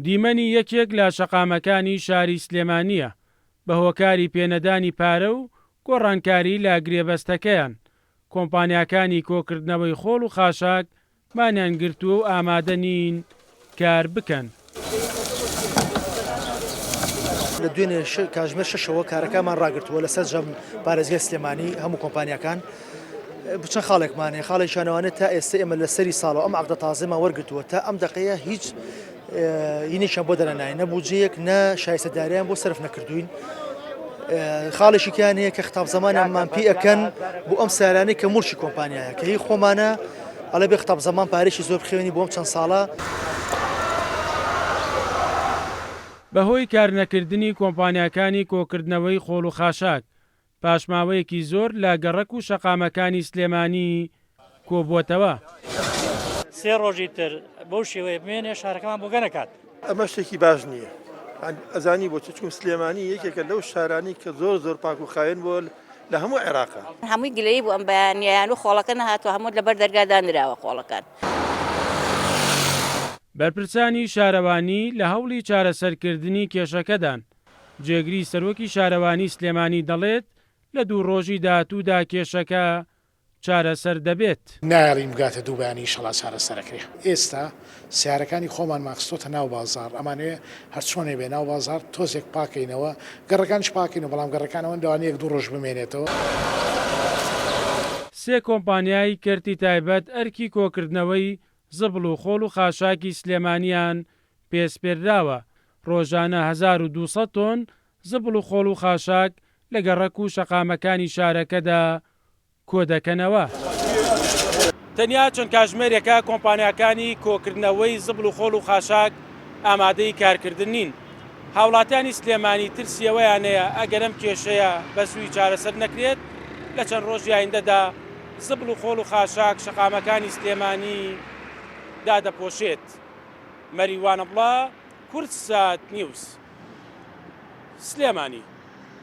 دیمەنی یەکێک لە شەقامەکانی شاری سلێمانیە بە هۆکاری پێنەدانی پارە و گۆڕانکاری لە گرێبەستەکەیان. کۆمپانیاکانی کۆکردنەوەی خۆڵ و خاشاک مانیان گرتووە و ئامادە نین کار بکەن. لە دوێنێ کاتژمێر 6ەوە کارەکەمان ڕاگرتووە لەسەر ژەم پارێزگای سلێمانی هەموو کۆمپانیاکان بچەند خاڵێکمانێ خاڵی شانەوانێت تا ئێستا ئێمە لە سەری ساڵەوە ئەم عەقدە تازەمان وەرگرتووە تا ئەم دقەیە هیچ هینێکیان بۆ دەرەناین نە بودجەیەک نە شایستەداریان بۆ سەرف نەکردوین. خاڵێکی کیان هەیە کە خەتاب زەمانیانمان پێ ئەکەن بۆ ئەم سارانەی کە موڵشی کۆمپانیایە کە هی خۆمانە ئەڵێ بێ خەتاب زەمان پارێکی زۆر بخوێنی بۆ ئەم چەند ساڵە. بەهۆی کارنەکردنی کۆمپانیاکانی کۆکردنەوەی خۆڵ و خاشاک پاشماوەیەکی زۆر لە گەڕەک و شەقامەکانی سلێمانی کۆبووەتەوە. 3 ڕۆژی تر بەو شێوەیە بمێنێ شارەکەمان بۆ گەنەکات. ئەمە شتێکی باش نییە. ئەزانی بۆ چچکم سلێمانی یەکێکە لەو شارانی کە زۆر پاک و خاوێن بۆ لە هەموو عێراقا. هەمووی گلەیی بۆ ئەم بەیانیان و خۆڵەکە نەهاتوە هەموو لەبەر دەرگادانراوە خۆڵەکان. بەرپرسانی شارەوانی لە هەوڵی چارەسەرکردنی کێشەکەدان. جێگری سەرۆکی شارەوانی سلێمانی دەڵێت لە 2 ڕۆژی داهاتوودا کێشەکە چارەسەر دەبێت. نایڵیم بگاتە دووبانی ئینشەڵا چارەسەرەکرێ. ئێستا سیارەکانی خۆمان ماخستۆتە ناو بازار ئەمانەیە هەرچۆنێ بێ ناو بازار تۆزێک پاکەینەوە گەڕەکانش پاکەینەوە بەڵام گەڕەکانەوە دەوانەیە 2 ڕۆژ بمێنێتەوە. 3 کۆمپانیای کەرتی تایبەت ئەرکی کۆکردنەوەی زبڵ و خۆڵ و خاشاکی سلێمانیان پێسپێردراوە. ڕۆژانە 1200 تۆن زبڵ و خۆڵ و خاشاک لە گەڕەک و شەقامەکانی شارەکەدا کۆ دەکەنەوە. تەنیا چەند کاتژمێرێکە کۆمپانیاکانی کۆکردنەوەی زبڵ و خۆڵ و خاشاک ئامادەی کارکردن نین. هاوڵاتیانی سلێمانی ترسیەوەیانەیە ئەگەرم کێشەیە بەسووی چارەسەر نەکرێت لە چەند ڕۆژی ئایندەدا زبڵ و خۆڵ و خاشاک شەقامەکانی سلێمانی دادەپۆشێت. مەریوانە بڵا، کورتسات نیوز، سلێمانی.